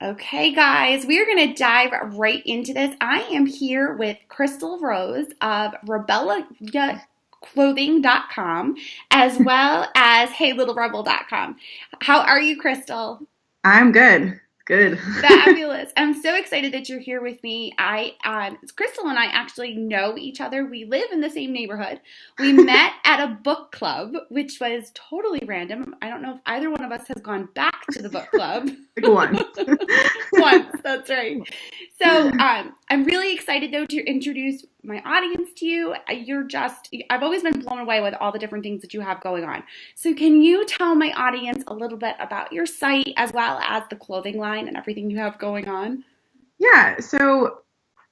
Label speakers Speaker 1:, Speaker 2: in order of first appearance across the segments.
Speaker 1: Okay, guys, we are going to dive right into this. I am here with Chrystal Rose of Rebellia Clothing.com as well as HeyLittleRebel.com. How are you, Crystal?
Speaker 2: I'm good. Good.
Speaker 1: Fabulous. I'm so excited that you're here with me. Crystal and I actually know each other. We live in the same neighborhood. We met at a book club, which was totally random. I don't know if either one of us has gone back to the book club.
Speaker 2: Like one.
Speaker 1: Once, that's right. So I'm really excited though to introduce my audience to you. I've always been blown away with all the different things that you have going on. So can you tell my audience a little bit about your site as well as the clothing line and everything you have going on?
Speaker 2: Yeah. So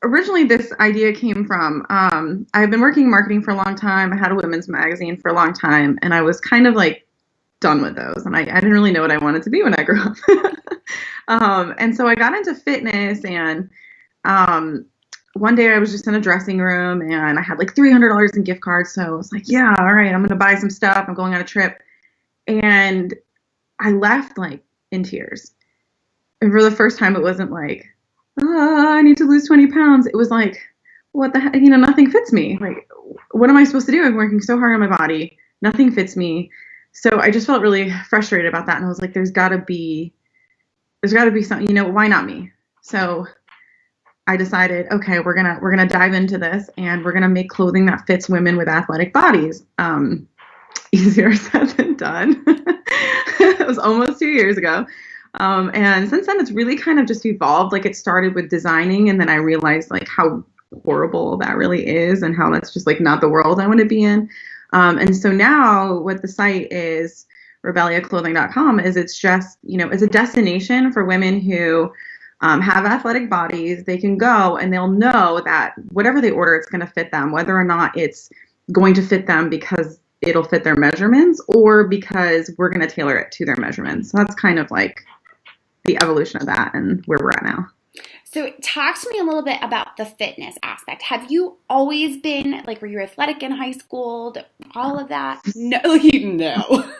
Speaker 2: originally this idea came from, I've been working in marketing for a long time. I had a women's magazine for a long time, and I was kind of like done with those. And I didn't really know what I wanted to be when I grew up. And so I got into fitness, and one day I was just in a dressing room and I had like $300 in gift cards. So I was like, yeah, all right, I'm going to buy some stuff. I'm going on a trip. And I left like in tears. And for the first time, it wasn't like, oh, I need to lose 20 pounds. It was like, what the heck? Nothing fits me. Like, what am I supposed to do? I'm working so hard on my body. Nothing fits me. So I just felt really frustrated about that. And I was like, there's gotta be something, why not me? So I decided, okay, we're gonna dive into this, and we're gonna make clothing that fits women with athletic bodies. Easier said than done. It was almost 2 years ago. And since then, it's really kind of just evolved. Like, it started with designing, and then I realized like how horrible that really is, and how that's just like not the world I want to be in. And so now what the site is, RebelliaClothing.com, is it's just, it's a destination for women who have athletic bodies. They can go and they'll know that whatever they order, it's going to fit them, whether or not it's going to fit them because it'll fit their measurements or because we're going to tailor it to their measurements. So that's kind of like the evolution of that and where we're at now.
Speaker 1: So talk to me a little bit about the fitness aspect. Have you always been, like, were you athletic in high school? All of that? No, no.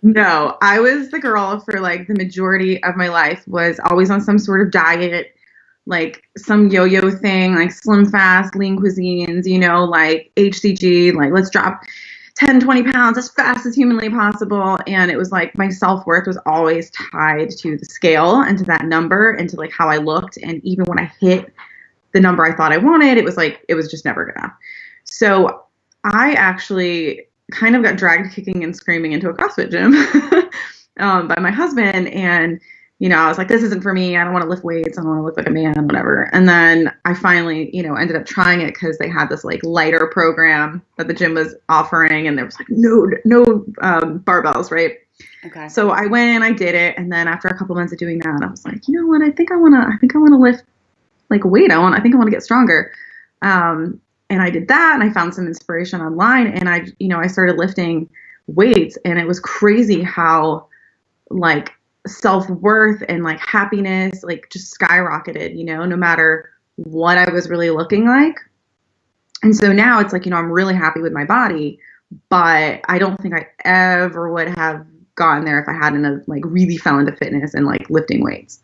Speaker 2: No, I was the girl for like the majority of my life, was always on some sort of diet, like some yo-yo thing, like slim fast, lean cuisines, like HCG, like let's drop 10, 20 pounds as fast as humanly possible. And it was like my self-worth was always tied to the scale and to that number and to like how I looked. And even when I hit the number I thought I wanted, it was just never good enough. So I actually kind of got dragged kicking and screaming into a CrossFit gym by my husband. And, I was like, this isn't for me. I don't want to lift weights. I don't want to look like a man, whatever. And then I finally, ended up trying it because they had this like lighter program that the gym was offering. And there was like no barbells, right?
Speaker 1: Okay.
Speaker 2: So I went and I did it. And then after a couple months of doing that, I was like, you know what? I think I want to lift like weight. I think I want to get stronger. And I did that, and I found some inspiration online, and I started lifting weights, and it was crazy how like self-worth and like happiness like just skyrocketed, no matter what I was really looking like. And so now it's like, I'm really happy with my body, but I don't think I ever would have gotten there if I hadn't like really fell into fitness and like lifting weights.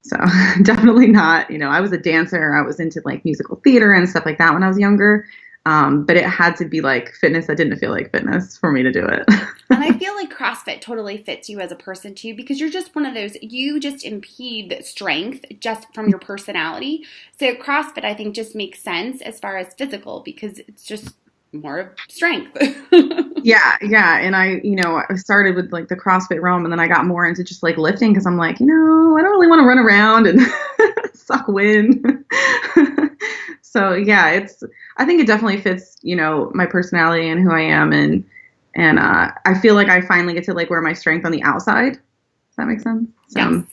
Speaker 2: So definitely not, I was a dancer. I was into like musical theater and stuff like that when I was younger. But it had to be like fitness that didn't feel like fitness for me to do it.
Speaker 1: And I feel like CrossFit totally fits you as a person too, because you're just one of those, you just impede strength just from your personality. So CrossFit, I think, just makes sense as far as physical, because it's just more of strength.
Speaker 2: Yeah. And I started with like the CrossFit realm, and then I got more into just like lifting because I'm like, I don't really want to run around and suck wind. So yeah, I think it definitely fits, my personality and who I am, and I feel like I finally get to like wear my strength on the outside. Does that make sense? So,
Speaker 1: Yes.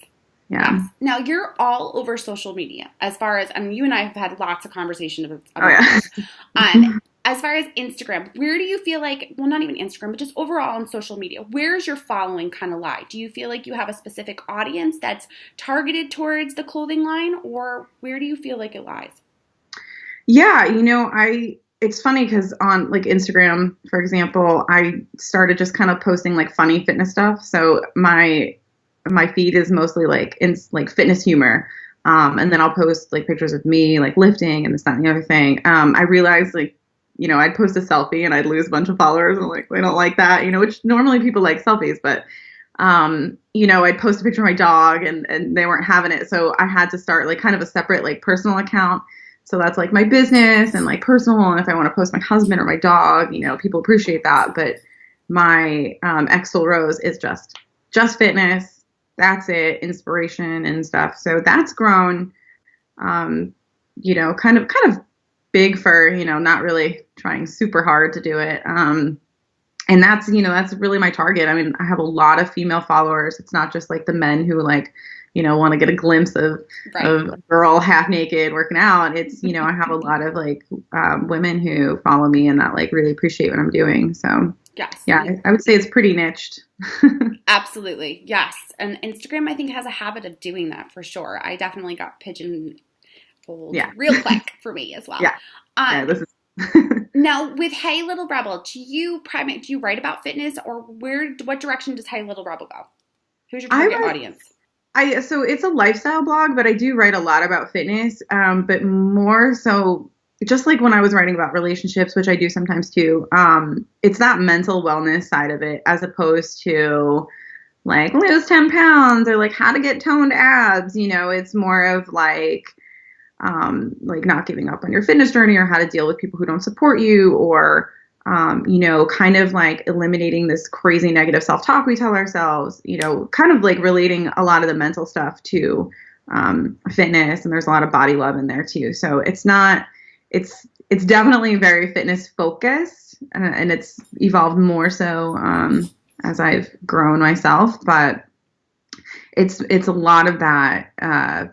Speaker 2: Yeah.
Speaker 1: Yes. Now, you're all over social media as far as, you and I have had lots of conversations about
Speaker 2: Oh yeah.
Speaker 1: this. As far as Instagram, where do you feel like, well, not even Instagram, but just overall on social media, where's your following kind of lie? Do you feel like you have a specific audience that's targeted towards the clothing line, or where do you feel like it lies?
Speaker 2: Yeah, it's funny because on like Instagram, for example, I started just kind of posting like funny fitness stuff. So my my feed is mostly like in like fitness humor. And then I'll post like pictures of me like lifting and this, that, and the other thing. I realized like, I'd post a selfie and I'd lose a bunch of followers. And like, I don't like that, which normally people like selfies, but, I'd post a picture of my dog and they weren't having it. So I had to start like kind of a separate like personal account. So that's like my business and like personal. And if I want to post my husband or my dog, people appreciate that. But my Chrystal Rose is just fitness. That's it, inspiration and stuff. So that's grown, kind of big for, not really trying super hard to do it. And that's, that's really my target. I mean, I have a lot of female followers. It's not just like the men who like, want to get a glimpse of a girl half naked working out. It's, I have a lot of like women who follow me and that like really appreciate what I'm doing. So
Speaker 1: yes.
Speaker 2: Yeah, I would say it's pretty niched.
Speaker 1: Absolutely. Yes. And Instagram, I think, has a habit of doing that for sure. I definitely got pigeonholed real quick for me as well.
Speaker 2: Yeah. This is
Speaker 1: now with Hey Little Rebel, do you write about fitness, or what direction does Hey Little Rebel go? Who's your target audience?
Speaker 2: So it's a lifestyle blog, but I do write a lot about fitness, but more so just like when I was writing about relationships, which I do sometimes too, it's that mental wellness side of it, as opposed to like lose 10 pounds or like how to get toned abs. It's more of like not giving up on your fitness journey, or how to deal with people who don't support you, or, kind of like eliminating this crazy negative self-talk we tell ourselves, kind of like relating a lot of the mental stuff to fitness. And there's a lot of body love in there too. So it's definitely very fitness focused, and it's evolved more so as I've grown myself. But it's a lot of that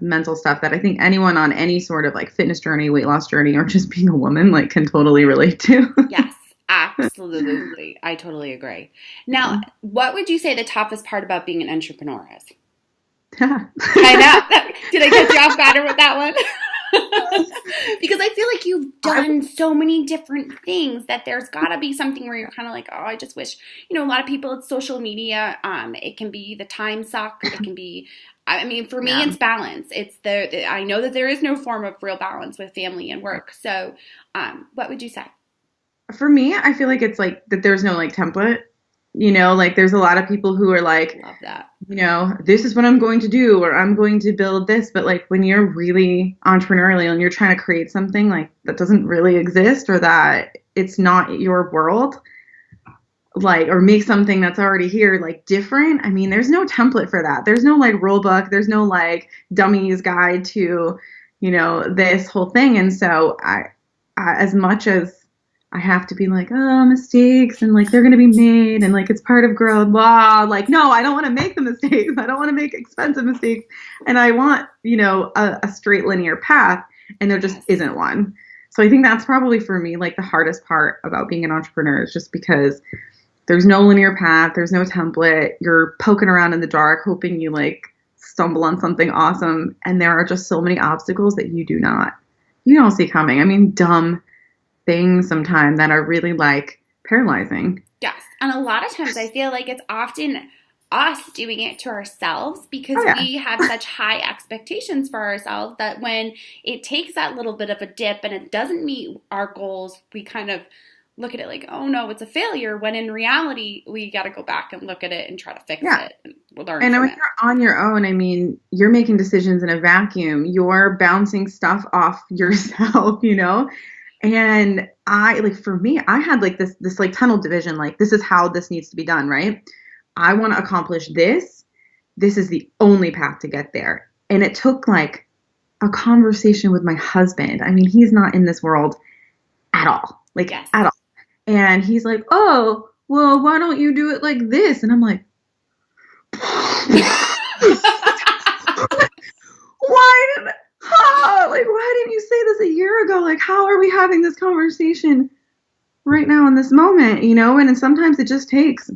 Speaker 2: mental stuff that I think anyone on any sort of like fitness journey, weight loss journey, or just being a woman like can totally relate to.
Speaker 1: Yes, absolutely. I totally agree. Now, what would you say the toughest part about being an entrepreneur is? I know. Did I get you off guard with that one? Because I feel like you've done so many different things that there's got to be something where you're kind of like, oh, I just wish, a lot of people, it's social media. It can be the time suck. It can be, I mean, for me, it's balance. It's I know that there is no form of real balance with family and work. So what would you say?
Speaker 2: For me, I feel like it's like that there's no like template. Like there's a lot of people who are like,
Speaker 1: love that.
Speaker 2: This is what I'm going to do, or I'm going to build this. But like when you're really entrepreneurial and you're trying to create something like that doesn't really exist, or that it's not your world, like, or make something that's already here, like different. I mean, there's no template for that. There's no like rule book. There's no like dummy's guide to, this whole thing. And so I as much as I have to be like, oh, mistakes, and like they're going to be made, and like it's part of growth, blah. Like, no, I don't want to make the mistakes. I don't want to make expensive mistakes. And I want, a straight linear path, and there just isn't one. So I think that's probably for me, like the hardest part about being an entrepreneur, is just because there's no linear path. There's no template. You're poking around in the dark, hoping you like stumble on something awesome. And there are just so many obstacles that you don't see coming. I mean, dumb things sometimes that are really like paralyzing.
Speaker 1: Yes. And a lot of times I feel like it's often us doing it to ourselves, because we have such high expectations for ourselves that when it takes that little bit of a dip and it doesn't meet our goals, we kind of look at it like, oh no, it's a failure, when in reality we got to go back and look at it and try to fix it and learn
Speaker 2: and
Speaker 1: from
Speaker 2: when
Speaker 1: it.
Speaker 2: You're on your own, I mean, you're making decisions in a vacuum. You're bouncing stuff off yourself, And for me, I had like this like tunnel vision, like this is how this needs to be done, right? I want to accomplish this. This is the only path to get there. And it took like a conversation with my husband. I mean, he's not in this world at all, at all. And he's like, oh, well, why don't you do it like this? And I'm like, why didn't you say this a year ago? Like, how are we having this conversation right now in this moment, And sometimes it just takes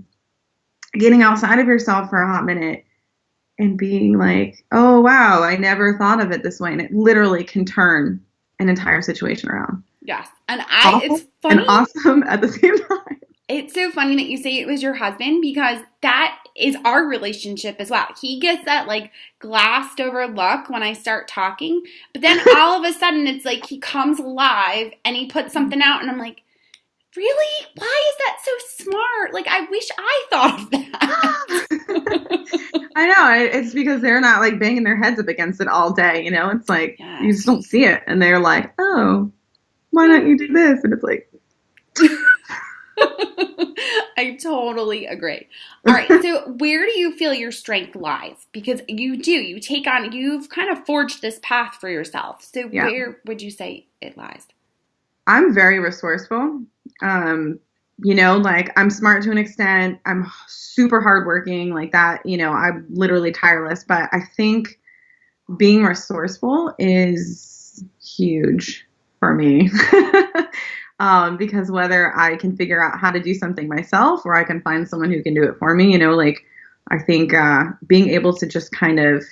Speaker 2: getting outside of yourself for a hot minute and being like, oh, wow, I never thought of it this way. And it literally can turn an entire situation around.
Speaker 1: Yes. And
Speaker 2: Awful
Speaker 1: it's funny.
Speaker 2: And awesome at the same time.
Speaker 1: It's so funny that you say it was your husband because that is our relationship as well. He gets that like glassed over look when I start talking, but then all of a sudden it's like he comes alive and he puts something out and I'm like, really? Why is that so smart? Like, I wish I thought of that.
Speaker 2: I know. It's because they're not like banging their heads up against it all day. You know, it's like you just don't see it. And they're like, oh, why don't you do this? And it's like.
Speaker 1: I totally agree. All right. So where do you feel your strength lies? Because you take on, you've kind of forged this path for yourself. So where would you say it lies?
Speaker 2: I'm very resourceful. You know, like I'm smart to an extent. I'm super hardworking like that. You know, I'm literally tireless, but I think being resourceful is huge for me. Because whether I can figure out how to do something myself or I can find someone who can do it for me, you know, like I think being able to just kind of,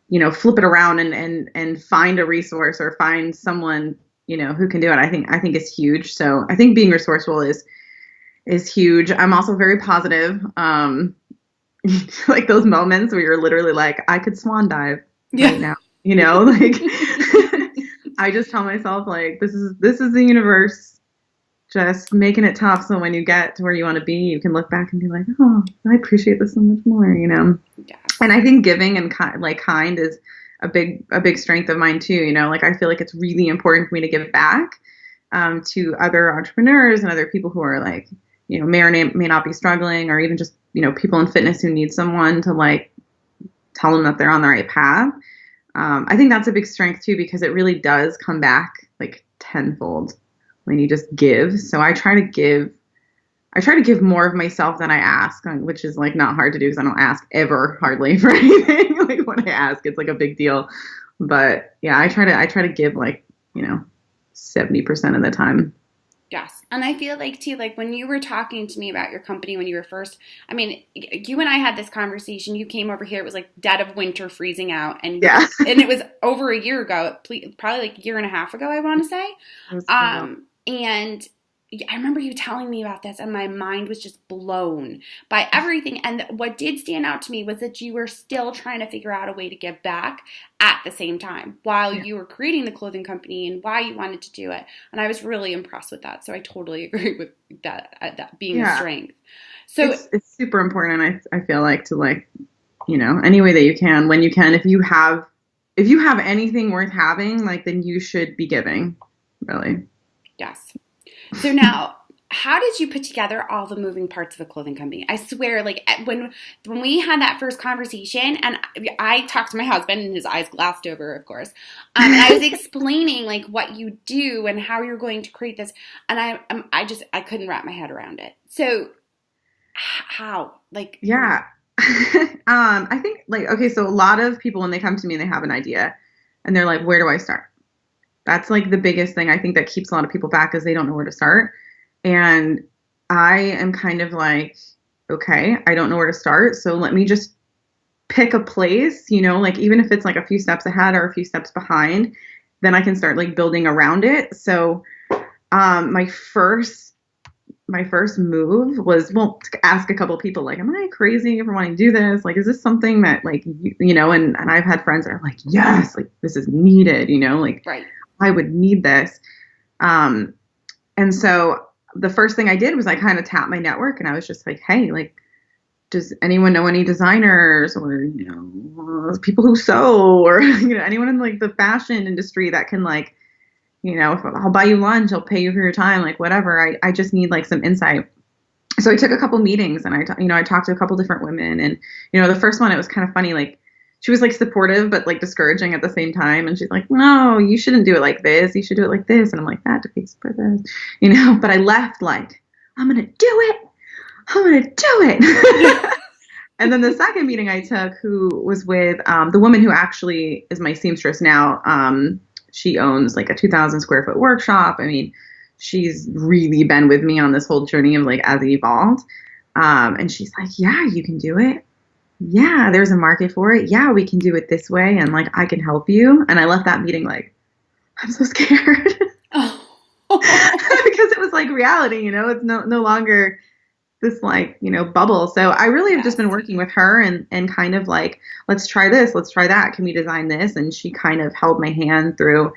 Speaker 2: you know, flip it around and find a resource or find someone, you know, who can do it, I think is huge. So I think being resourceful is huge. I'm also very positive. Like those moments where you're literally like, I could swan dive right now, you know, like I just tell myself like, this is the universe just making it tough. So when you get to where you want to be, you can look back and be like, oh, I appreciate this so much more, you know? Yeah. And I think giving and kind is a big strength of mine too. You know, like I feel like it's really important for me to give back to other entrepreneurs and other people who are like, you know, may or may not be struggling, or even just, you know, people in fitness who need someone to like tell them that they're on the right path. I think that's a big strength too, because it really does come back like tenfold when you just give. So I try to give more of myself than I ask, which is like not hard to do because I don't ask ever hardly for anything. Like when I ask, it's like a big deal. But yeah, I try to give like, you know, 70% of the time.
Speaker 1: Yes. And I feel like too, like when you were talking to me about your company when you were first, I mean, you and I had this conversation, you came over here, it was like dead of winter, freezing out. And and it was over a year ago, probably like a year and a half ago, I want to say. And I remember you telling me about this and my mind was just blown by everything. And what did stand out to me was that you were still trying to figure out a way to give back at the same time while you were creating the clothing company and why you wanted to do it. And I was really impressed with that. So I totally agree with that being a strength. So
Speaker 2: it's super important. And I feel like to like, you know, any way that you can, when you can, if you have anything worth having, like then you should be giving, really.
Speaker 1: Yes. So now, how did you put together all the moving parts of a clothing company? I swear, like when we had that first conversation, and I talked to my husband, and his eyes glassed over, of course, and I was explaining like what you do and how you're going to create this, and I couldn't wrap my head around it. So, how? Like,
Speaker 2: yeah, I think like okay, so a lot of people when they come to me and they have an idea, and they're like, where do I start? That's like the biggest thing I think that keeps a lot of people back is they don't know where to start. And I am kind of like, okay, I don't know where to start. So let me just pick a place, you know, like even if it's like a few steps ahead or a few steps behind, then I can start like building around it. So my first move was, well, to ask a couple of people like, am I crazy for wanting to do this? Like, is this something that like, you know, and I've had friends that are like, yes, like this is needed, you know, like,
Speaker 1: right.
Speaker 2: I would need this. And so the first thing I did was I kind of tapped my network and I was just like, hey, like, does anyone know any designers or, you know, people who sew or, you know, anyone in like the fashion industry that can like, you know, if I'll buy you lunch, I'll pay you for your time, like whatever. I just need like some insight. So I took a couple meetings and I talked to a couple different women and, you know, the first one, it was kind of funny, like, she was like supportive, but like discouraging at the same time. And she's like, no, you shouldn't do it like this. You should do it like this. And I'm like, that defeats the purpose, you know, but I left like, I'm going to do it. I'm going to do it. And then the second meeting I took, who was with the woman who actually is my seamstress now. She owns like a 2,000 square foot workshop. I mean, she's really been with me on this whole journey of like as it evolved. And she's like, yeah, you can do it. Yeah, there's a market for it. Yeah, we can do it this way. And like, I can help you. And I left that meeting like, I'm so scared.
Speaker 1: Oh.
Speaker 2: because it was like reality, you know, it's no longer this like, you know, bubble. So I really have just been working with her and kind of like, let's try this, let's try that. Can we design this? And she kind of held my hand through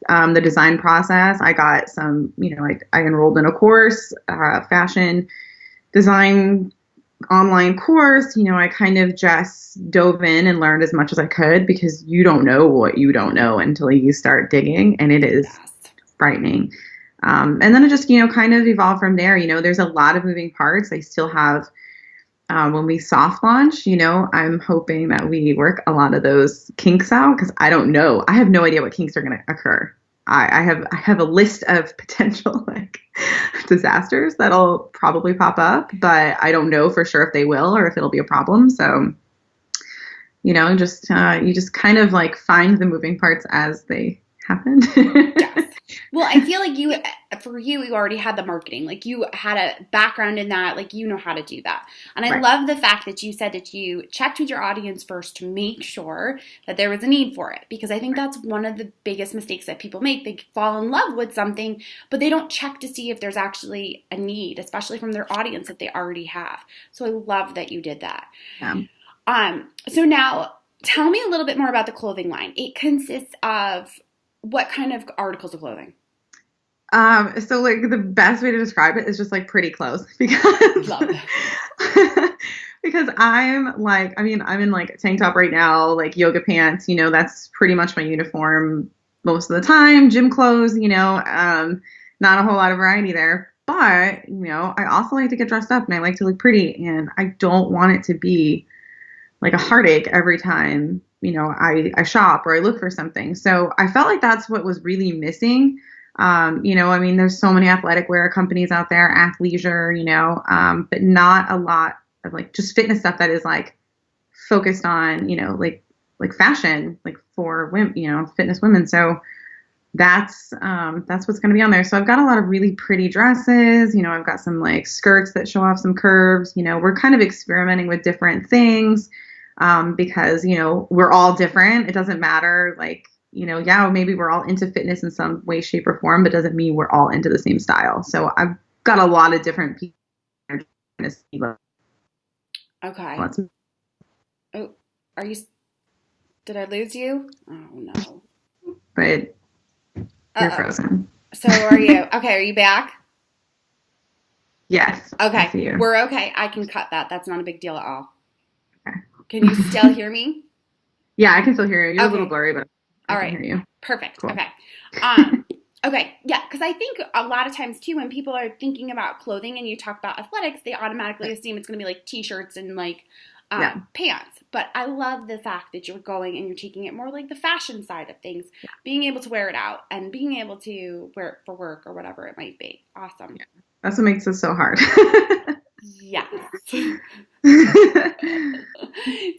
Speaker 2: the design process. I got some, you know, I enrolled in a course, fashion design online course. You know, I kind of just dove in and learned as much as I could, because you don't know what you don't know until you start digging, and it is frightening. And then it just, you know, kind of evolved from there. You know, there's a lot of moving parts. I still have, when we soft launch, you know, I'm hoping that we work a lot of those kinks out, because I don't know. I have no idea what kinks are going to occur. I have a list of potential like disasters that'll probably pop up, but I don't know for sure if they will or if it'll be a problem. So, you know, just you just kind of like find the moving parts as they happen.
Speaker 1: Yes. Well, I feel like you already had the marketing. Like, you had a background in that. Like, you know how to do that. And I love the fact that you said that you checked with your audience first to make sure that there was a need for it. Because I think that's one of the biggest mistakes that people make. They fall in love with something, but they don't check to see if there's actually a need, especially from their audience that they already have. So I love that you did that. Yeah. So now tell me a little bit more about the clothing line. It consists of what kind of articles of clothing?
Speaker 2: So like the best way to describe it is just like pretty clothes, because
Speaker 1: love that.
Speaker 2: because I'm like, I mean, I'm in like a tank top right now, like yoga pants, you know, that's pretty much my uniform most of the time, gym clothes, you know, not a whole lot of variety there, but you know, I also like to get dressed up and I like to look pretty, and I don't want it to be like a heartache every time, you know, I shop or I look for something. So I felt like that's what was really missing. You know, I mean, there's so many athletic wear companies out there, athleisure, you know, but not a lot of like just fitness stuff that is like focused on, you know, like fashion, like for women, you know, fitness women. So that's what's going to be on there. So I've got a lot of really pretty dresses, you know, I've got some like skirts that show off some curves, you know, we're kind of experimenting with different things, because, you know, we're all different. It doesn't matter, like, you know, yeah, maybe we're all into fitness in some way, shape, or form, but doesn't mean we're all into the same style. So I've got a lot of different people.
Speaker 1: Okay. Oh, did I lose you? Oh, no.
Speaker 2: But you're frozen.
Speaker 1: So are you? Okay, are you back?
Speaker 2: Yes.
Speaker 1: Okay, we're okay. I can cut that. That's not a big deal at all. Okay. Can you still hear me?
Speaker 2: Yeah, I can still hear you. You're a little blurry, but
Speaker 1: all right.
Speaker 2: I can hear you.
Speaker 1: Perfect. Cool. Okay. Okay. Yeah. Because I think a lot of times too, when people are thinking about clothing and you talk about athletics, they automatically assume it's going to be like t-shirts and like pants. But I love the fact that you're going and you're taking it more like the fashion side of things, being able to wear it out and being able to wear it for work or whatever it might be. Awesome.
Speaker 2: Yeah. That's what makes it so hard.
Speaker 1: Yes.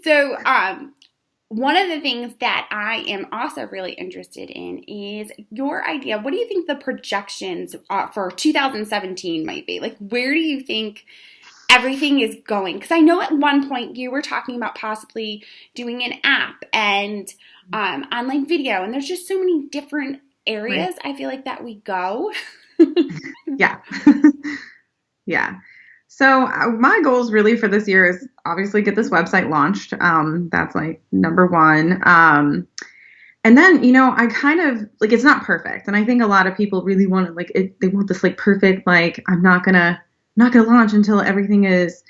Speaker 1: So, one of the things that I am also really interested in is your idea. What do you think the projections for 2017 might be? Like, where do you think everything is going? Because I know at one point you were talking about possibly doing an app and online video, and there's just so many different areas I feel like that we go.
Speaker 2: Yeah. Yeah. So my goals really for this year is obviously get this website launched. That's like number one. And then, you know, I kind of like, it's not perfect. And I think a lot of people really want it, like they want this like perfect, like I'm not gonna launch until everything is,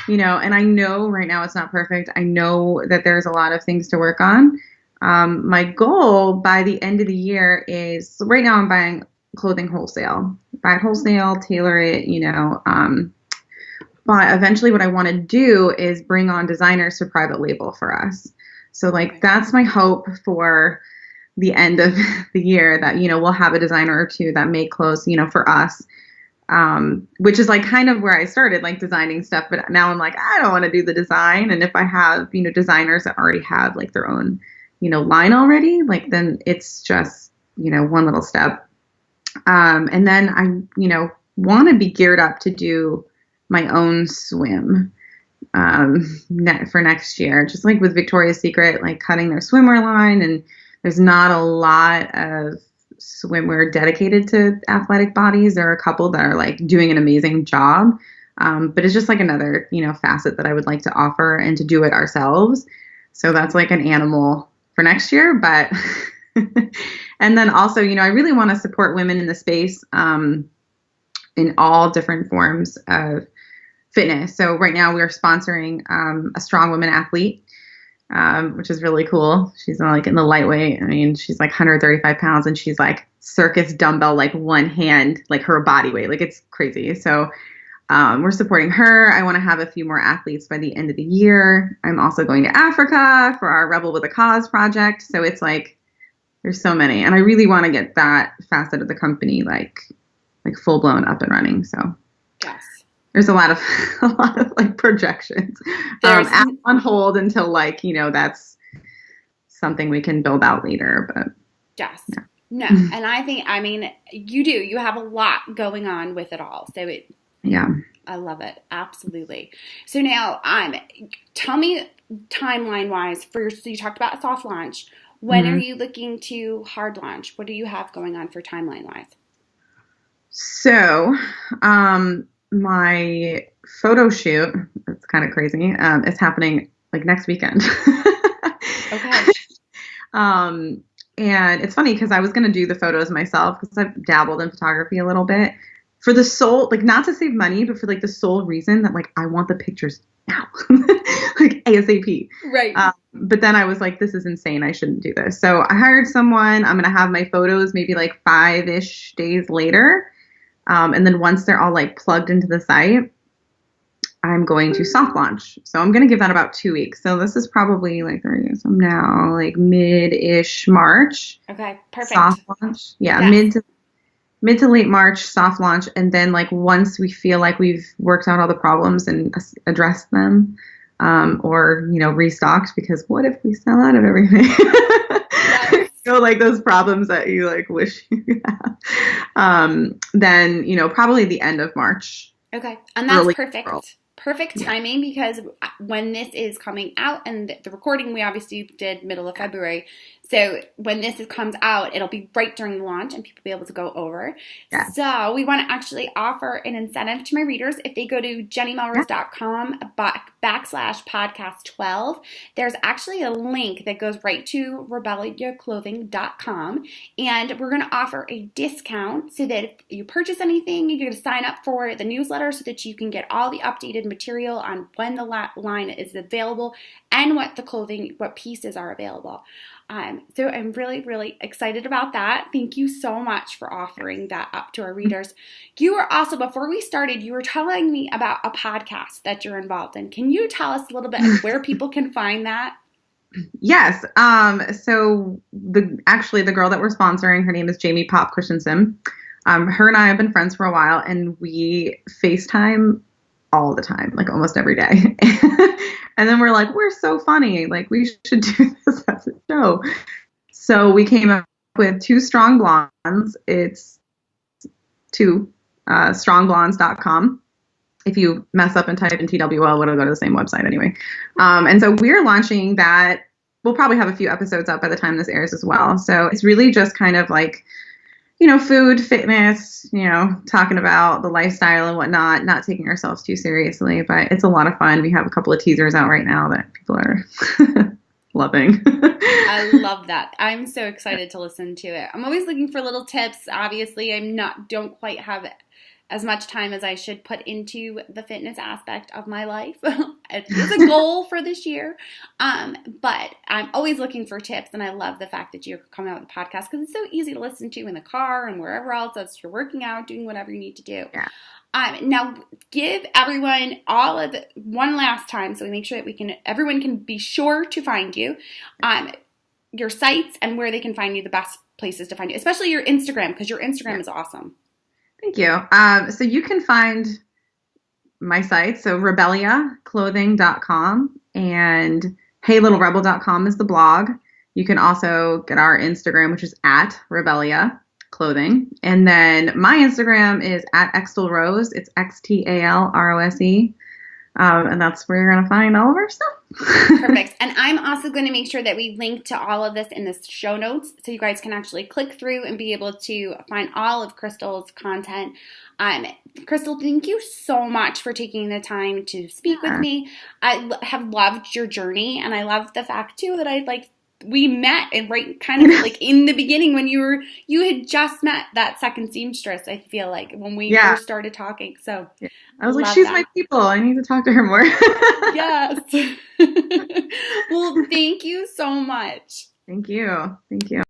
Speaker 2: you know, and I know right now it's not perfect. I know that there's a lot of things to work on. My goal by the end of the year is, so right now I'm buying clothing wholesale, buy it wholesale, tailor it, you know, but eventually what I want to do is bring on designers to private label for us. So like, that's my hope for the end of the year, that, you know, we'll have a designer or two that make clothes, you know, for us, which is like kind of where I started, like designing stuff. But now I'm like, I don't want to do the design. And if I have, you know, designers that already have like their own, you know, line already, like then it's just, you know, one little step. And then I, you know, want to be geared up to do my own swim for next year, just like with Victoria's Secret, like cutting their swimwear line. And there's not a lot of swimwear dedicated to athletic bodies. There are a couple that are like doing an amazing job. But it's just like another, facet that I would like to offer and to do it ourselves. So that's like an animal for next year. But, and then also, I really want to support women in the space in all different forms of fitness. So right now we are sponsoring a strong woman athlete, which is really cool. She's like in the lightweight. I mean, she's like 135 pounds and she's like circus dumbbell, like one hand, like her body weight. Like it's crazy. So we're supporting her. I want to have a few more athletes by the end of the year. I'm also going to Africa for our Rebel with a Cause project. So it's like, there's so many. And I really want to get that facet of the company like full blown up and running. So
Speaker 1: yes.
Speaker 2: There's a lot of like projections on hold until like, that's something we can build out later. But
Speaker 1: yes. Yeah. No. And I mean, you have a lot going on with it all. So
Speaker 2: yeah,
Speaker 1: I love it. Absolutely. So now, tell me timeline wise so you talked about a soft launch. When are you looking to hard launch? What do you have going on for timeline wise?
Speaker 2: So, my photo shoot, it's kind of crazy. It's happening like next weekend.
Speaker 1: Okay.
Speaker 2: And it's funny because I was going to do the photos myself because I've dabbled in photography a little bit. For the sole, like not to save money, but for like the sole reason that like I want the pictures now, like ASAP.
Speaker 1: Right.
Speaker 2: But then I was like, this is insane. I shouldn't do this. So I hired someone. I'm going to have my photos maybe like 5-ish days later. And then once they're all like plugged into the site, I'm going to soft launch. So I'm going to give that about 2 weeks. So this is probably like 30 days from now, like mid-ish March.
Speaker 1: Okay. Perfect.
Speaker 2: Soft launch. Yeah.
Speaker 1: Yes.
Speaker 2: Mid to late March, soft launch. And then like once we feel like we've worked out all the problems and addressed them, or, restocked, because what if we sell out of everything? Yes. So like those problems that you like wish you had. Then, probably the end of March.
Speaker 1: Okay. And that's perfect. Perfect timing because when this is coming out, and the recording we obviously did middle of February, so when this comes out, it'll be right during the launch and people will be able to go over. Yeah. So we want to actually offer an incentive to my readers. If they go to jennymelrose.com /podcast12, there's actually a link that goes right to rebelliaclothing.com, and we're going to offer a discount so that if you purchase anything, you're going to sign up for the newsletter so that you can get all the updated material on when the line is available and what pieces are available. So I'm really, really excited about that. Thank you so much for offering that up to our readers. You were also, before we started, you were telling me about a podcast that you're involved in. Can you tell us a little bit of where people can find that?
Speaker 2: Yes. So the girl that we're sponsoring, her name is Jamie Pop Christensen. Her and I have been friends for a while, and we FaceTime all the time, like almost every day. And then we're like, we're so funny. Like we should do this as a show. So we came up with Two Strong Blondes. It's strongblondes.com. If you mess up and type in TWL, it'll go to the same website anyway. And so we're launching that. We'll probably have a few episodes up by the time this airs as well. So it's really just kind of like, food, fitness, talking about the lifestyle and whatnot, not taking ourselves too seriously, but it's a lot of fun. We have a couple of teasers out right now that people are loving.
Speaker 1: I love that. I'm so excited to listen to it. I'm always looking for little tips. Obviously, don't quite have as much time as I should put into the fitness aspect of my life. It is a goal for this year. But I'm always looking for tips, and I love the fact that you're coming out with a podcast because it's so easy to listen to in the car and wherever else as you're working out, doing whatever you need to do. Yeah. Now give everyone one last time so we make sure that everyone can be sure to find you, your sites and where they can find you, the best places to find you, especially your Instagram, because your Instagram is awesome.
Speaker 2: Thank you. So you can find my site, so rebelliaclothing.com, and heylittlerebel.com is the blog. You can also get our Instagram, which is at Rebellia Clothing. And then my Instagram is at Chrystal Rose. It's XTALROSE. And that's where you're going to find all of our stuff.
Speaker 1: Perfect. And I'm also going to make sure that we link to all of this in the show notes so you guys can actually click through and be able to find all of Chrystal's content. Chrystal, thank you so much for taking the time to speak with me. I have loved your journey, and I love the fact too that we met and right kind of like in the beginning when you had just met that second seamstress, I feel like, when we first started talking. So
Speaker 2: I was like, she's my people. I need to talk to her more.
Speaker 1: Yes. Well, thank you so much.
Speaker 2: Thank you. Thank you.